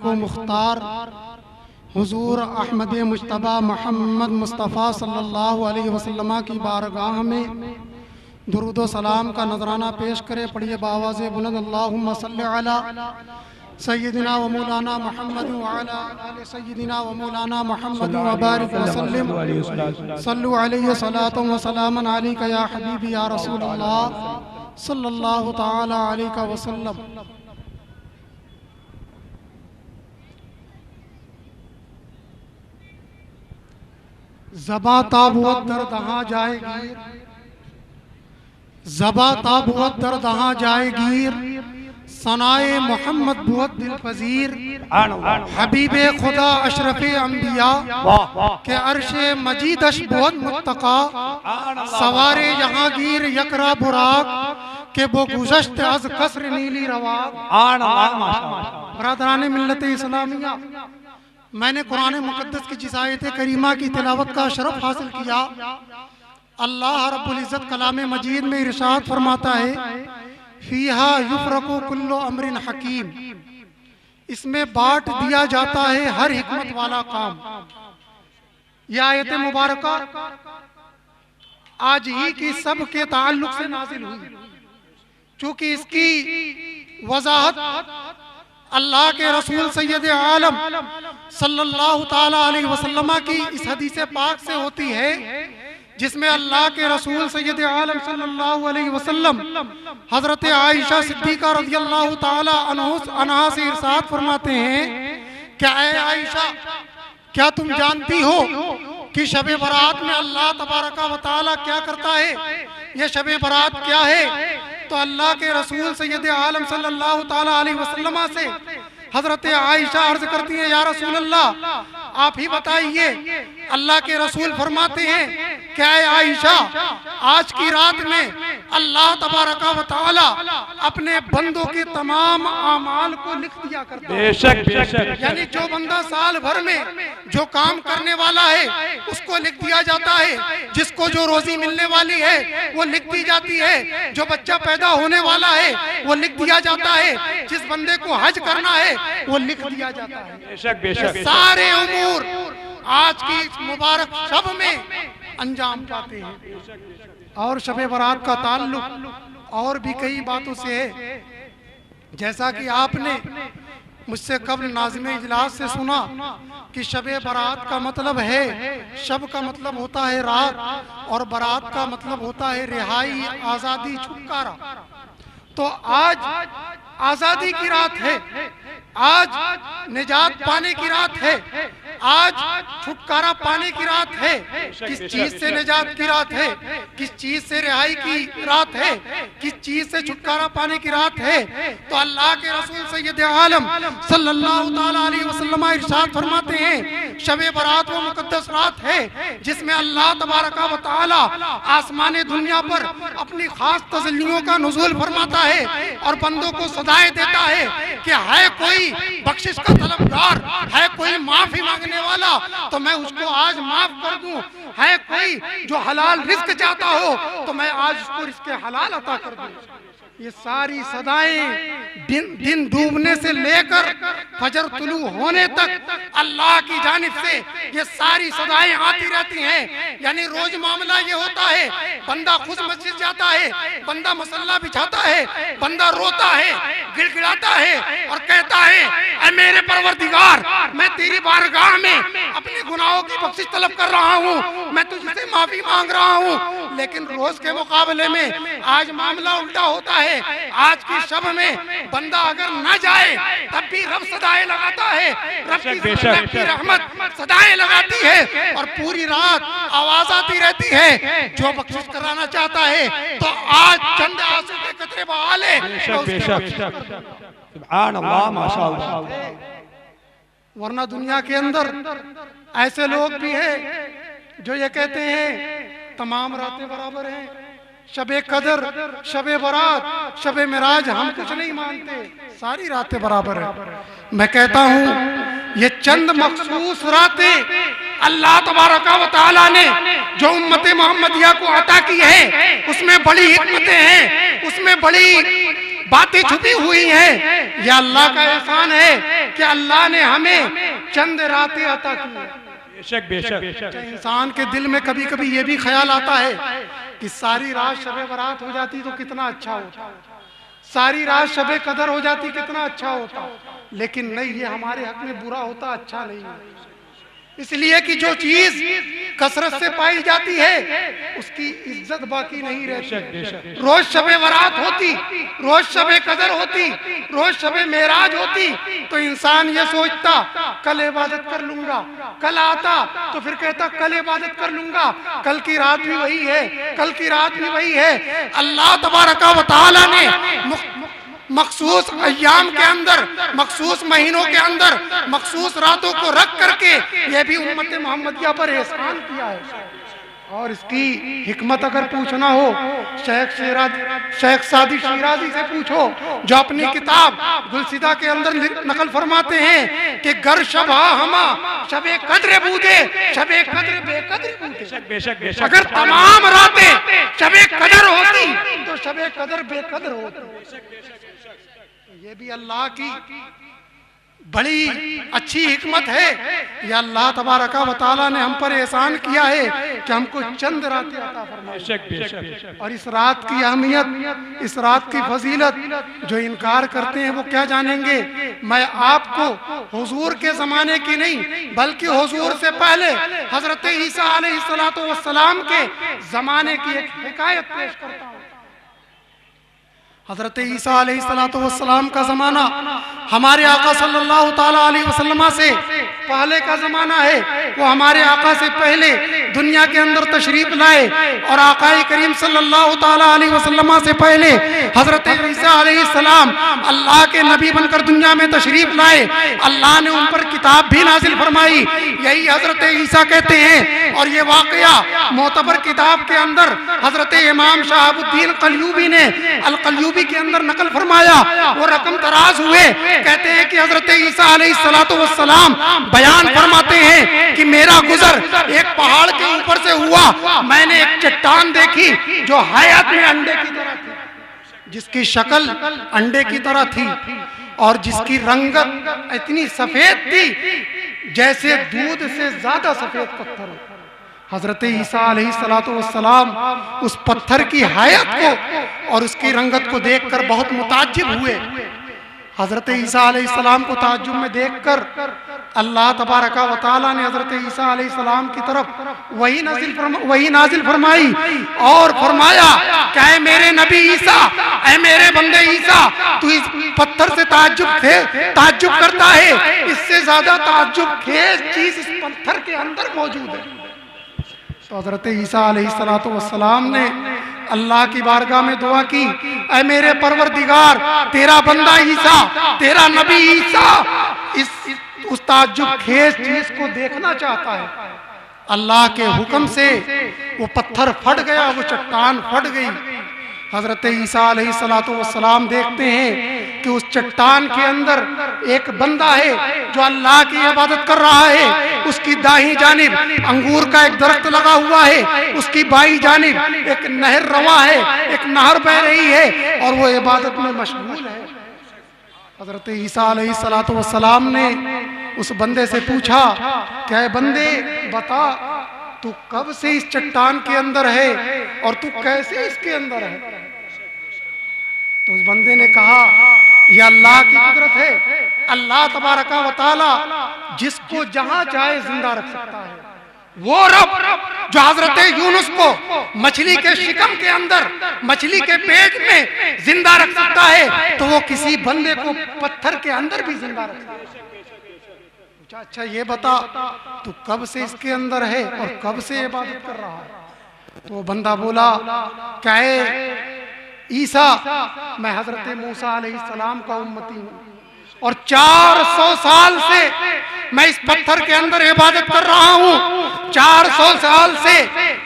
मालिक मुख्तार हुजूर अहमद मुश्तबा मोहम्मद मुस्तफ़ा सल्लल्लाहु अलैहि वसल्लम की बारगाह में दुरूद व सलाम का नजराना पेश करे। पढ़िए बावाज़े बुलंद अल्लाहुम्मा सल्लि अला सय्यिदिना व मौलाना मोहम्मद व अला आलि सय्यिदिना व मौलाना मोहम्मद व बारिक व सल्लिम सल्लु अलैहि सलातुन व सलामुन अलैका या हबीबी या रसूलल्लाह सल्लल्लाहु तआला अलैहि वसल्लम। ज़बा ताबुअत दर दहाँ जाएगी, ज़बा ताबुअत दर दहाँ जाएगी, सनाए मोहम्मद बुअत दिल पजीर, हबीबे खुदा अशरफे अंबिया के अर्शे मजीदश बुअत मुत्तका, सवारे जहांगीर यकरा बुराक के वो गुज़श्त अज कसर नीली रवाक। बरादराने मिल्लत इस्लामिया, मैंने कुरान मुक़द्दस की जिस आयत करीमा की तिलावत का शरफ हासिल किया, अल्लाह रब्बुल इज़्ज़त कलाम मजीद में इरशाद फरमाता है, फीहा युफ़रकु कुल्लु अम्रिन हकीम, इसमें बांट दिया जाता है हर हिकमत वाला काम। यह आयत मुबारका आज ही की सब के ताल्लुक से नाजिल हुई, चूंकि इसकी वजाहत अल्लाह के रसूल सैयद आलम सल्लल्लाहु ताला अलैहि वसल्लम की इस हदीस पाक से होती है, जिसमें अल्लाह के रसूल सैयद आलम सल्लल्लाहु अलैहि वसल्लम हजरत आयशा सिद्दीका रज़ियल्लाहु ताला अन्हा से इरशाद फरमाते हैं, क्या ऐ आयशा, क्या तुम जानती हो कि शब बरात में अल्लाह तबारका व तआला क्या करता है? यह शब बरात क्या है? तो अल्लाह के रसूल सैयद आलम सल्लल्लाहु ताला अलैहि वसल्लम से हजरत आयशा अर्ज करती है, या रसूल अल्लाह, आप ही बताइए। अल्लाह के रसूल फरमाते हैं, क्या है आयशा, आज की रात में अल्लाह तबारका व तआला अपने बंदों के तमाम आमाल को लिख दिया करता है। बेशक बेशक, यानी जो बंदा साल भर में जो काम करने वाला है उसको लिख दिया जाता है, जिसको जो रोजी मिलने वाली है वो लिख दी जाती है, जो बच्चा पैदा होने वाला है वो लिख दिया जाता है, जिस बंदे को हज करना है वो लिख दिया जाता है। बेशक बेशक, सारे उमूर आज की इस मुबारक शब में अंजाम पाते हैं। और शब बरात का ताल्लुक और भी कई बातों से है, जैसा कि आपने मुझसे कब्ल नाज़िम इजलास से सुना कि शब बरात का मतलब है, शब का मतलब होता है रात और बरात का मतलब होता है रिहाई, आज़ादी, छुटकारा। तो आज आज़ादी की रात है, आज निजात पाने की रात है, आज छुटकारा पाने की रात है। किस चीज से निजात की रात है, किस चीज से रिहाई की रात है, किस चीज से छुटकारा पाने की रात है? तो अल्लाह के रसूल सैयद आलम सल्लल्लाहु ताला अलैहि वसल्लम इरशाद फरमाते हैं, शब बरात वो मुकद्दस रात है जिसमें अल्लाह तबारका व तआला आसमाने दुनिया पर अपनी खास तजल्लियों का नुज़ूल फरमाता है और बंदों को सदाएं देता है कि है कोई बख्शिश का तलबगार, है कोई माफी मांगने वाला तो मैं उसको आज माफ कर दूं, है कोई जो हलाल रिस्क चाहता हो तो मैं आज उसको रिस्क हलाल अता कर दूं। ये सारी सदाएं दिन डूबने से लेकर फजर तुलू होने तक अल्लाह की जानिब से ये सारी सदाएं आती रहती हैं। यानी रोज मामला ये होता है, बंदा खुद मस्जिद जाता है, बंदा मसल्ला बिछाता है, बंदा रोता है, गिड़गिड़ाता है और कहता है, ऐ मेरे परवरदिगार, मैं तेरी बारगाह में अपने गुनाहों की बख्शिश तलब कर रहा हूँ, मैं तुझसे माफी मांग रहा हूँ। लेकिन रोज के मुकाबले में आज मामला उल्टा होता है। आज की शब में बंदा अगर न जाए तब भी रब सदाएं लगाता है, रब की रहमत सदाएं लगाती है और पूरी रात आवाज आती रहती है। जो बख्शिश कराना चाहता है तो आज चंद आंसू के कतरे बहा ले। सुभान अल्लाह, माशाअल्लाह। वरना दुनिया के अंदर ऐसे लोग भी हैं जो ये कहते हैं तमाम रातें बराबर हैं, शबे कदर, शबे बरात, शबे मिराज हम कुछ नहीं मानते, सारी रातें बराबर है। मैं कहता हूँ ये चंद मखसूस रातें अल्लाह तबारका व तआला ने जो उम्मत मोहम्मदिया को अता की है उसमें बड़ी हिकमतें हैं, उसमें बड़ी बातें छुपी हुई हैं। यह अल्लाह का एहसान है कि अल्लाह ने हमें चंद रातें अता की। बेशक बेशक। इंसान के दिल में कभी कभी ये भी ख्याल आता है कि सारी रात शबे बारात हो जाती तो कितना अच्छा होता, सारी रात शबे कदर हो जाती कितना अच्छा होता। लेकिन नहीं, ये हमारे हक में बुरा होता, अच्छा नहीं है। इसलिए कि जो चीज कसरत से पाई जाती है उसकी इज्जत बाकी नहीं रहती। रोज शबे बारात होती, रोज शबे कदर होती, रोज शबे मेराज होती तो इंसान ये सोचता कल इबादत कर लूंगा, कल आता तो फिर कहता कल इबादत कर लूंगा, कल की रात भी वही है, कल की रात भी वही है। अल्लाह तबारका व तआला ने मखसूस अय्याम के अंदर, मखसूस महीनों के अंदर, मखसूस रातों को रख करके यह भी उम्मत मोहम्मदिया पर एहसान किया है। और इसकी हिकमत अगर पूछना हो शेख सादी शिराजी से पूछो, जो अपनी किताब गुलसिदा के अंदर नकल फरमाते हैं कि गर शबा हमा शबे कद्र बूदे शबे कद्र बेकद्र बूदे। अगर तमाम रातें शबे कदर होती तो शबे कदर बेकद्र होती। ये भी अल्लाह की बड़ी अच्छी हिकमत है। या अल्लाह तबारका व तआला ने हम पर एहसान किया है कि हमको चंद रातें अता फरमाई। और इस रात की अहमियत, इस रात की फजीलत जो इनकार करते हैं वो क्या जानेंगे। मैं आपको हुजूर के ज़माने की नहीं बल्कि हुजूर से पहले हज़रत ईसा अलैहिस्सलातु वस्सलाम के ज़माने की एक हिकायत पेश करता हूँ। हज़रत ईसा अलैहिस्सलातु वस्सलाम का ज़माना हमारे आका सल्लल्लाहु ताला अलैहि वसल्लम से पहले का ज़माना है। वो हमारे आका से पहले दुनिया के अंदर तशरीफ लाए और आका करीम सल्लल्लाहु ताला अलैहि वसल्लम से पहले हज़रत ईसा अलैहिस्सलाम अल्लाह के नबी बनकर दुनिया में तशरीफ लाए। अल्लाह ने उन पर किताब भी नाजिल फरमाई। यही हज़रत ईसा कहते हैं। और ये वाक़या मोतबर किताब के अंदर हज़रत इमाम शहाबुद्दीन क़ल्यूबी ने अल क़ल्यूबी के अंदर नकल फरमाया। वो रकम तराज हुए। कहते हैं कि हज़रत ईसा अलैहिस्सलातु वस्सलाम बयान फरमाते हैं कि मेरा गुजर एक पहाड़ के ऊपर से हुआ। मैंने एक चट्टान देखी जो हयात में अंडे की तरह थी, जिसकी शक्ल अंडे की तरह थी और जिसकी रंगत इतनी सफेद थी जैसे दूध से ज्यादा सफेद पत्थर हो। हजरत ईसा अलैहिस्सलातु वस्सलाम उस पत्थर की हयात को और उसकी रंगत को देखकर बहुत मुताज्जिब हुए। हजरत ईसा अलैहिस्सलाम को ताज्जुब में देखकर अल्लाह तबारका व तआला ने हजरत ईसा अलैहिस्सलाम की तरफ वही नाजिल फरमाई और फरमाया क्या है मेरे नबी ईसा, ऐ मेरे बंदे ईसा, तू इस पत्थर से ताज्जुब करता है, इससे ज्यादा ताज्जुब खेज चीज इस पत्थर के अंदर मौजूद है। तो हजरत ईसा अलैहिस्सलातु वस्सलाम ने अल्लाह की बारगाह में दुआ की, ऐ मेरे परवरदिगार, तेरा बंदा ईसा, तेरा नबी ईसा उस ताज्जुब खेज चीज को देखना चाहता है। अल्लाह के हुक्म से वो पत्थर फट गया, वो चट्टान फट गई। हजरत ईसा अलैहिस्सलातु वस्सलाम देखते हैं कि उस चट्टान के अंदर एक बंदा है जो अल्लाह की इबादत कर रहा है। उसकी दाहिनी जानिब अंगूर का एक दरख्त लगा हुआ है, उसकी बाईं जानिब एक नहर रवा है, एक नहर बह रही है और वो इबादत में मशगूल है। हजरत ईसा अलैहिस्सलातु वस्सलाम ने उस बंदे से पूछा, क्या बंदे बता तू कब से इस चट्टान के अंदर है और तू कैसे इसके अंदर है। तो उस बंदे ने कहा, यह अल्लाह की कुदरत है। अल्लाह तबारका व तआला जिसको जहां चाहे जिंदा रख सकता है। वो रब जो हजरत यूनुस को मछली के शिकम के अंदर, मछली के पेट में जिंदा रख सकता है तो वो किसी बंदे को पत्थर के अंदर भी जिंदा रख सकता है। अच्छा ये बता तू कब से इसके अंदर है और कब से इबादत कर रहा है। तो वो बंदा बोला, क्या है ईसा, मैं हजरत मूसा अलैहिस्सलाम का उम्मती हूँ और 400 साल से मैं इस पत्थर के अंदर इबादत कर रहा हूँ। 400 साल से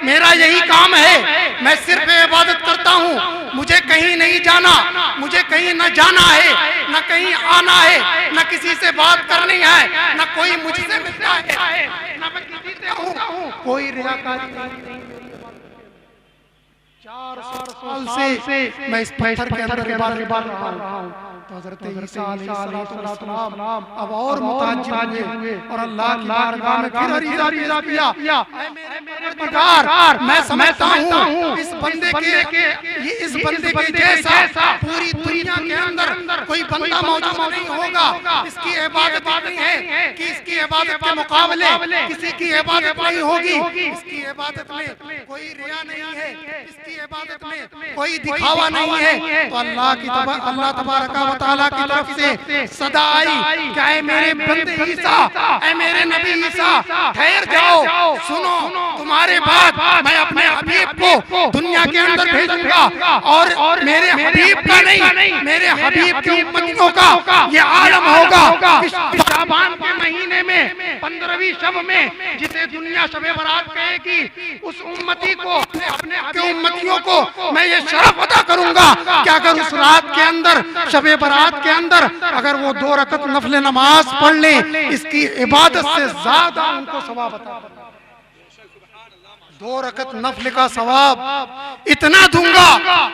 मेरा यही काम है, मैं सिर्फ इबादत करता हूँ। मुझे कहीं नहीं जाना, मुझे कहीं न जाना है, न कहीं आना है, न किसी से बात करनी है, न कोई मुझसे मिलता है, न मैं किसी से हूँ, कोई रियाकारी नहीं। 400 साल से मैं इस पत्थर के अंदर इबादत कर रहा हूँ। तो हज़रत ईसा अलैहिस्सलाम अब और मुताज्जिब हुए और अल्लाह की बारगाह में फिर अर्ज़ किया, परवरदिगार मैं समझता हूँ इस बंदे के जैसा पूरी दुनिया के अंदर कोई बंदा मौजूद नहीं होगा। इसकी इबादत नहीं है कि इसकी इबादत के मुकाबले किसी की इबादत नहीं होगी। इसकी इबादत में कोई रिया नहीं है, इसकी इबादत में कोई दिखावा नहीं है। तो अल्लाह तबारक व तआला की तरफ से सदा आई, क्या है मेरे बंदे ईसा, ऐ मेरे नबी ईसा ठहर जाओ, सुनो तुम्हारे बाद मैं अपने हबीब को दुनिया के अंदर भेजूंगा और मेरे हबीब का नहीं, मेरे हबीब की उम्मतियों का ये आलम होगा। शाबान के महीने में 15वीं शब में जिसे दुनिया शबे बरात कहेगी, उस उम्मती को अपने उम्मतियों को मैं ये शरफ अदा करूंगा कि अगर उस रात के अंदर शबे बरात के अंदर अगर वो 2 रकत नफले नमाज पढ़ ले, इसकी इबादत से ज्यादा उनको सवाब अता करूंगा। 2 रकत नफल का सवाब इतना दूंगा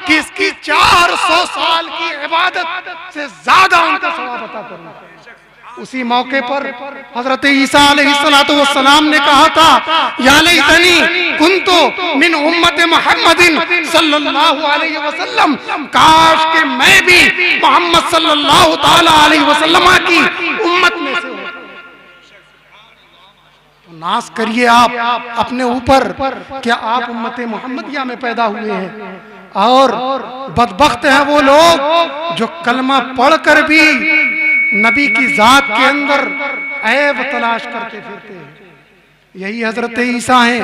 कि इसकी 400 साल की इबादत से ज्यादा उनका सवाब अता करूंगा। उसी मौके पर हजरत ईसा अलैहिस्सलाम ने कहा था, या लैतनी कुन्तु मिन उम्मत मुहम्मदिन सल्लल्लाहु अलैहि वसल्लम, काश कि मैं भी मोहम्मद सल्लल्लाहु ताला अलैहि वसल्लम की उम्मत में से हूं। तो नाज करिए आप अपने ऊपर, क्या आप उम्मत मुहम्मदिया में पैदा हुए हैं? और बदबख्त हैं वो लोग जो कलमा पढ़कर भी नबी की जात के अंदर ऐब तलाश करते फिरते हैं। यही हजरत ईसा हैं।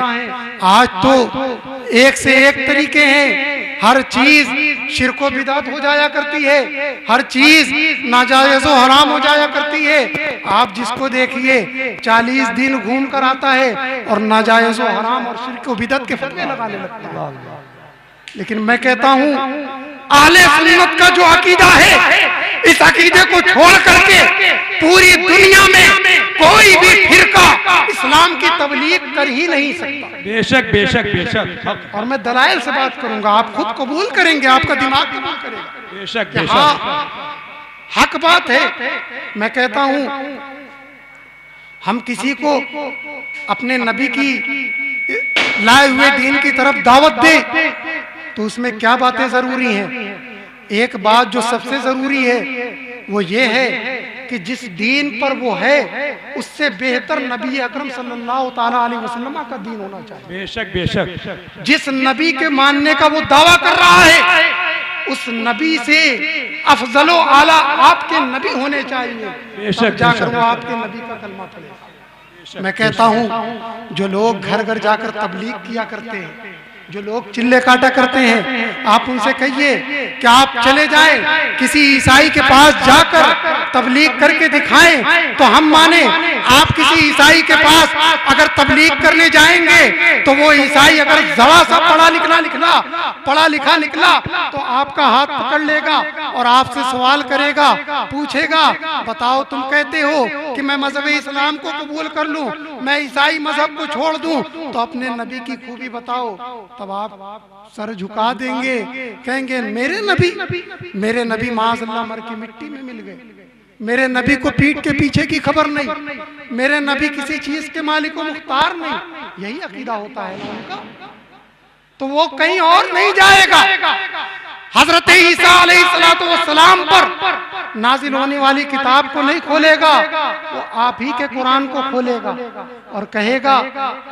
आज तो एक से एक तरीके हैं, हर चीज शिरको बिदात हो जाया करती है, हर चीज नाजायज और हराम हो जाया करती है। आप जिसको देखिए 40 दिन घूम कर आता है और नाजायज और हराम और शिरको बिदात के फतवे लगाने लगता है। लेकिन मैं कहता हूँ आले सुन्नत का जो अकीदा है, इस अकीदे को छोड़ करके पूरी दुनिया में कोई भी फिरका इस्लाम की तबलीग कर ही नहीं सकता। बेशक बेशक बेशक। और मैं दलाइल से बात करूंगा, आप खुद कबूल करेंगे, आपका दिमाग कबूल करेगा। बेशक बेशक हक बात है। मैं कहता हूं हम किसी को अपने नबी की लाए हुए दीन की तरफ दावत दे तो उसमें क्या बातें जरूरी हैं? एक बात जो सबसे जरूरी है वो ये है कि जिस दीन पर वो है उससे बेहतर नबी अकरम सल्लल्लाहु ताला अलैहि वसल्लम का दीन होना चाहिए। बेशक बेशक। जिस नबी के मानने का वो दावा कर रहा है उस नबी से अफजलो आला आपके नबी होने चाहिए। बेशक जाकर वो आपके नबी का कलमा पढ़े। मैं कहता हूँ जो लोग घर घर जाकर तबलीग किया करते हैं, जो लोग चिल्ले काटा करते हैं, आप उनसे कहिए कि आप चले जाएं किसी ईसाई के पास जाकर तबलीग करके दिखाएं तो हम माने। आप किसी ईसाई के पास अगर तबलीग करने जाएंगे तो वो ईसाई अगर जरा सा पढ़ा लिखा निकला तो आपका हाथ पकड़ लेगा और आपसे सवाल करेगा, पूछेगा, बताओ तुम कहते हो कि मैं मजहब इस्लाम को कबूल कर लूं, मैं ईसाई मजहब को छोड़ दूं, तो अपने नबी की खूबी बताओ। तब आप सर झुका देंगे, कहेंगे मेरे नबी माज़अल्लाह मर की मिट्टी में मिल गए। मेरे नबी को पीठ के पीछे की खबर नहीं, मेरे नबी किसी चीज के मालिक को मुख्तार नहीं। यही अकीदा होता है उनका, तो वो कहीं और नहीं जाएगा। हजरत ईसा अलैहिस्सलाम पर नाजिल होने वाली किताब को नहीं खोलेगा, वो आप ही के कुरान को खोलेगा और कहेगा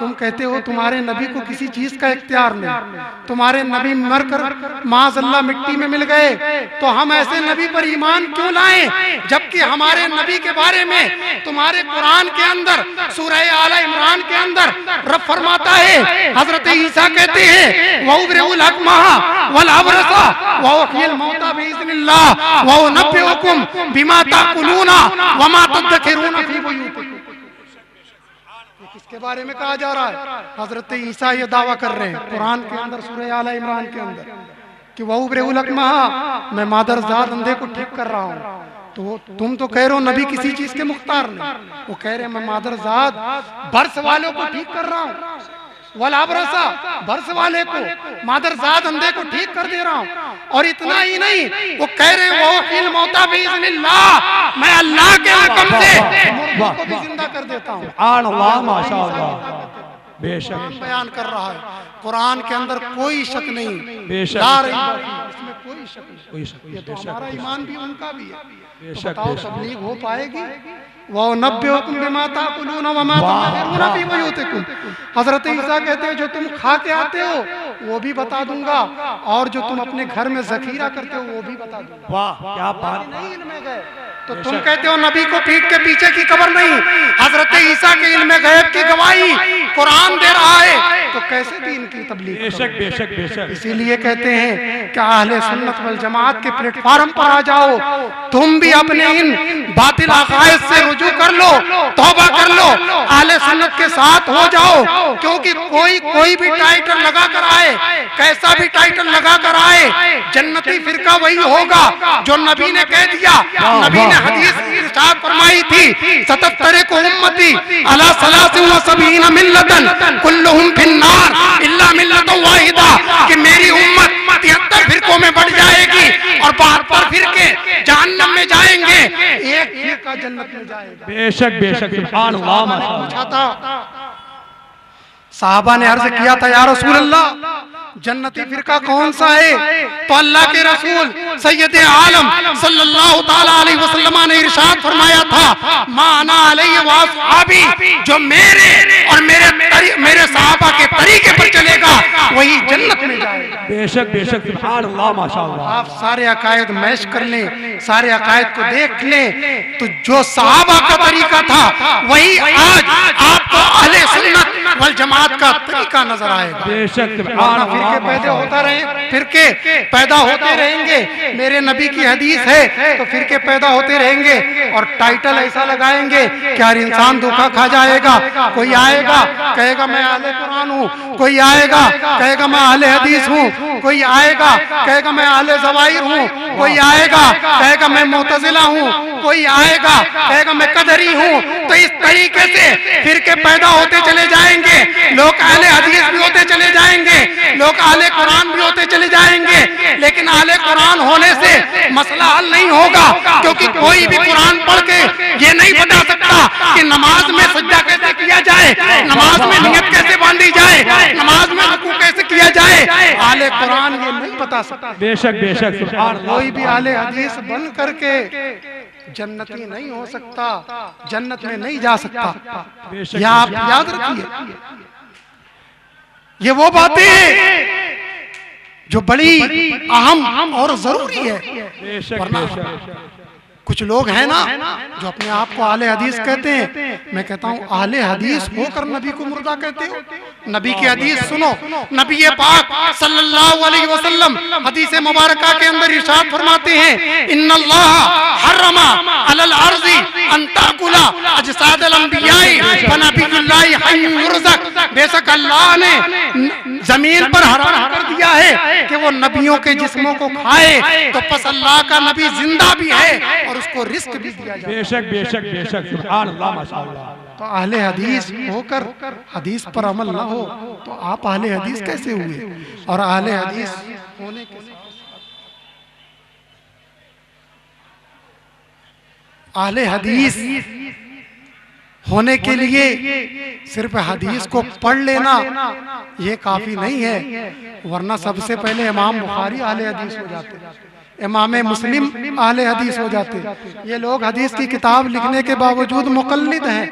तुम कहते हो तुम्हारे नबी को किसी चीज का इख्तियार नहीं, तुम्हारे नबी मरकर माज़अल्लाह मिट्टी में मिल गए, तो हम ऐसे नबी पर ईमान क्यों लाएं? जबकि हमारे नबी के बारे में तुम्हारे कुरान के अंदर सूरह आल इमरान के अंदर रब फरमाता है, हजरत ईसा कहते हैं वउब्रिउल अकमहा वल अबरसा वउहियल मौता बिइज़्निल्लाह वउनब्बिउकुम बिमा ताकुलूना वमा तदखिरूना फी बुयूतिकुम। किसके बारे में कहा जा रहा है? हजरत ईसा ये दावा कर रहे हैं कुरान के अंदर सूरह आल इमरान के अंदर कि वउब्रिउल अकमहा, मैं मादरजाद अंधे को ठीक कर रहा हूँ। तो तुम तो कह रहे हो नबी किसी चीज के मुख्तार नहीं, वो कह रहे हैं मैं मादरजाद बर्स वालों को ठीक कर रहा हूँ। वलाबरसा बरस वाले को, मादरजाद अंधे को ठीक कर दे रहा हूँ। और इतना ही नहीं, वो कह रहे हैं वो इल मौता बिइज़्निल्लाह, मैं अल्लाह के हुक्म से मुर्दों को भी जिंदा कर देता हूँ। अल्लाह माशाअल्लाह, बेशक बयान कर रहा है, कुरान के अंदर कोई शक नहीं, बेशक, ला रही बात है, इसमें कोई शक नहीं। कोई शक ये तो हमारा ईमान भी उनका भी है। तो बेशक, बताओ बेशक। तबलीग हो पाएगी? वनब्बिउकुम बिमा ताकुलून व मा तुदखिरून फी बुयूतिकुम। हजरत ईसा कहते हैं जो तुम खा के आते हो वो भी बता दूंगा, और जो तुम अपने घर में जखीरा करते हो वो भी बता दूंगा। वाह क्या बात। नहीं इल्म गैब, तो तुम कहते हो नबी को पीठ के पीछे की कब्र नहीं। हजरत ईसा के इल्म गैब की गवाही कुरान दे रहा है, तो कैसे दीन की तबलीग? बेशक बेशक बेशक। इसीलिए कहते हैं कि अहले सुन्नत वल जमात के प्लेटफार्म पर आ जाओ, तुम भी अपने इन बातिल अकायद से रुजू कर लो, तौबा कर लो, अहले सुन्नत के साथ हो जाओ। क्योंकि कोई भी टाइटल लगा कर आए, कैसा भी टाइटल लगा कर आए, जन्नती फिरका वही होगा जो नबी ने कह दिया। नबी ने हदीस इरशाद फरमाई थी, सतत्तरे को उम्मती अला सलासिन व सबईन मिल्लतन कुल्लुहुम फिन्नार इल्ला मिल्लतन वाहिदा, कि मेरी उम्मत 73 फिरकों में बढ़ जाएगी और 72 फिरके जहन्नम में जाएंगे, एक फिरका जन्नत में जाएगा। बेशक बेशक, सुभान अल्लाह माशाअल्लाह। पूछा था, साहबा ने अर्ज किया था या रसूल अल्लाह जन्नती फिरका कौन सा है? तो अल्लाह के रसूल सैयदे आलम सल्लल्लाहु ताला अलैहि वसल्लम ने इरशाद फरमाया था, माना अलैहि व असहाबी, जो मेरे और मेरे साहबा के तरीके पर चलेगा वही जन्नत में जाएगा। बेशक बेशक, सुभान अल्लाह माशाअल्लाह। आप सारे अकायद मैश कर लें, सारे अकायद को देख लें, तो जो साहबा का तरीका था वही आज आपको अहले सुन्नत वल जमात का तरीका नजर आएगा। बेशक, फिरके पैदा होता रहे, फिरके पैदा होते रहेंगे। मेरे नबी की हदीस है तो फिरके पैदा होते रहेंगे, और टाइटल ऐसा लगाएंगे कि हर इंसान धोखा खा जाएगा। कोई आएगा कहेगा मैं अहले कुरान हूँ, कोई आएगा कहेगा मैं अहले हदीस हूँ, कोई आएगा कहेगा मैं अहले ज़वाहिर हूँ, कोई आएगा कहेगा मैं मुतज़िला हूँ, कोई आएगा कहेगा मैं कदरी हूँ। तो इस तरीके से फिरके पैदा होते चले जाएंगे। लोग अहले हदीस भी होते चले जाएंगे, लोग अहले कुरान भी होते चले जाएंगे, लेकिन अहले कुरान होने से मसला हल नहीं होगा। क्योंकि कोई भी कुरान पढ़ के ये नहीं बता सकता कि नमाज में सज्जा कैसे किया जाए, नमाज में नियत कैसे बांधी जाए, नमाज में रुकू कैसे किया जाए, अहले कुरान ये नहीं बता सकता। बेशक बेशक, सुभान अल्लाह। कोई भी अहले हदीस बन करके जन्नती नहीं हो सकता, जन्नत में नहीं जा सकता। यह आप याद रखिए। ये वो बातें हैं जो बड़ी अहम और जरूरी है। बेशक वरना बेशक, कुछ लोग हैं ना जो अपने आप को आले हदीस कहते हैं। मैं कहता हूँ आले हदीस होकर नबी को मुर्दा कहते हो? नबी की हदीस सुनो। नबी पाक सल्लल्लाहु अलैहि वसल्लम हदीस मुबारका के अंदर इरशाद फरमाते हैं, इन्नल्लाह हर्रमा अलल अर्ज़ी अन ताकुला अजसादल अंबियाई व नबियुल्लाहि हय्युन युरज़क। बेशक अल्लाह ने जमीन पर हराम कर दिया है कि वो नबियों के जिस्मों को खाए, तो पस अल्लाह का नबी जिंदा भी है और उसको रिस्क भी दिया जाए। बेशक बेशक बेशक, सुभान अल्लाह माशाअल्लाह। तो अहले हदीस होकर हदीस पर अमल ना हो तो आप अहले हदीस कैसे हुए? और अहले हदीस होने के अहले हदीस होने के लिए सिर्फ हदीस को पढ़ लेना ये काफी नहीं है, वरना सबसे पहले इमाम बुखारी अहले हदीस हो जाते, इमाम मुस्लिम अहले हदीस हो जाते। ये लोग हदीस की किताब लिखने के बावजूद मुकल्लिद हैं।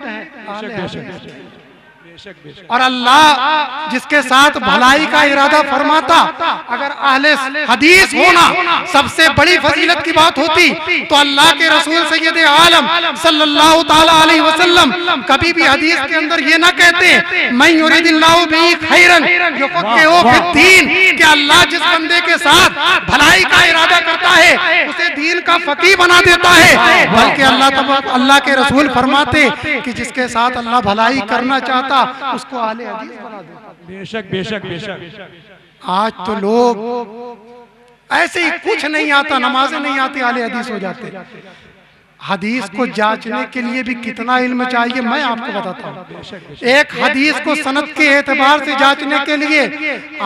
और अल्लाह जिसके साथ भलाई का इरादा फरमाता, अगर अहले हदीस होना सबसे बड़ी फजीलत की बात होती तो अल्लाह के रसूल सैयदे आलम सल्लल्लाहु ताला अलैहि वसल्लम कभी भी हदीस के अंदर ये ना कहते मैं युरिदिल्लाहु बिही खैरन युफ़क़्क़िहु फिद्दीन, कि अल्लाह जिस बंदे के साथ भलाई का इरादा करता है उसे दीन का फकीह बना देता है। बल्कि अल्लाह के रसूल फरमाते कि जिसके साथ अल्लाह भलाई करना चाहता उसको आले हदीस बना देता। बेशक बेशक बेशक। आज तो लोग ऐसे ही कुछ नहीं आता, नमाजें नहीं आती, आले हदीस हो जाते। हदीस को जांचने के लिए भी कितना इल्म चाहिए मैं आपको बताता हूँ। एक हदीस को सनद के एतबार से जांचने के लिए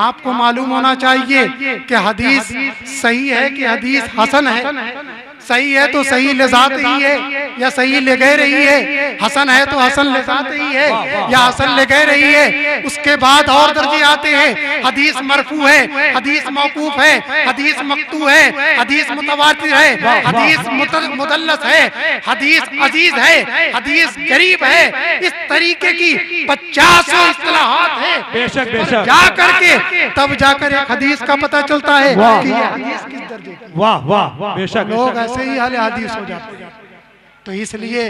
आपको मालूम होना चाहिए कि हदीस सही है कि हदीस हसन है। सही है तो सही लिजात ही है या सही ले गए रही है, हसन है तो हसन लिजात ही है या हसन ले गए रही है। उसके बाद और दर्जे आते हैं, हदीस मरफू है, हदीस मौकूफ है, हदीस मक्तू है, हदीस मुतवातिर है, हदीस मुदल्लस है, हदीस अजीज है, हदीस गरीब है। इस तरीके की 50 इस्तिलाहात है। बेशक बेशक जा करके तब जाकर एक हदीस का पता चलता है कि ये हदीस किस दर्जे की। वाह वाह बेशक लोग ऐसे ही हाल हदीस हो जाते हैं। तो इसलिए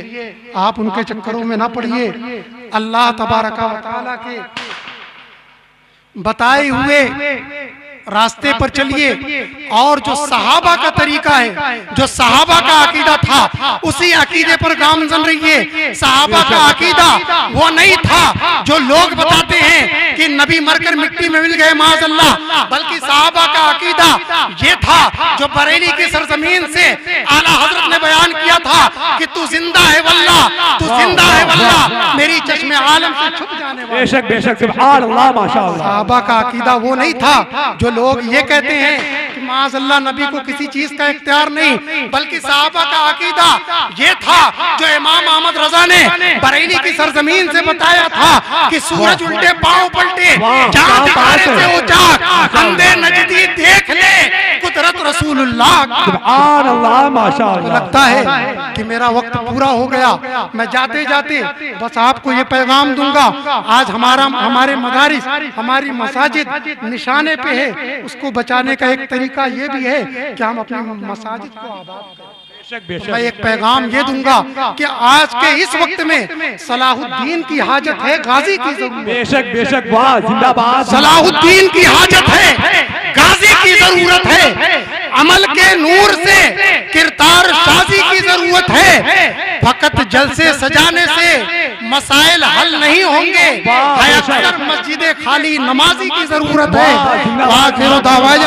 आप उनके चक्करों में ना पड़िए। अल्लाह तबारका व तआला के बताए हुए रास्ते पर चलिए और जो सहाबा का तरीका है, जो सहाबा का अकीदा था, उसी अकीदे पर गामजन रहिए। सहाबा का अकीदा वो नहीं था जो लोग बताते हैं कि नबी मरकर मिट्टी में मिल गए माज़अल्लाह, बल्कि सहाबा का अकीदा ये था जो बरेली की सरजमीन से आला हजरत ने बयान किया था कि तू जिंदा है वल्लाह, तू जिंदा है वल्लाह, मेरी चश्मे आलम से छुप जाने वाला। बेशक बेशक सुभान अल्लाह माशाअल्लाह। सहाबा का अकीदा वो नहीं था जो लोग ये कहते हैं कि माज़अल्लाह नबी को किसी चीज का इख्तियार नहीं, बल्कि सहाबा का अकीदा ये था जो इमाम अहमद रजा ने बरेली की सरजमीन से बताया था कि सूरज उल्टे पांव पलटे, चांद तारे से ऊंचा, अंधे नजदी देख ले कुदरत रसूलुल्लाह। सुभान अल्लाह माशाअल्लाह। लगता है कि मेरा वक्त पूरा हो गया। मैं जाते जाते बस आपको ये पैगाम दूंगा, आज हमारे मदारिस, हमारी मसाजिद निशाने पे है, उसको बचाने का एक तरीका ये भी है कि हम अपनी मसाजिद को आबाद करें। मैं एक पैगाम ये दूंगा कि आज के इस वक्त में सलाहुद्दीन की हाजत है, गाजी की जरूरत। बेशक बेशक वाह जिंदाबाद। सलाहुद्दीन की हाजत है, गाजी की जरूरत है। अमल के नूर से किरदार शाजी की जरूरत है। फकत जलसे सजाने से मसाइल हल नहीं होंगे। अक्सर मस्जिद खाली नमाजी की जरूरत है।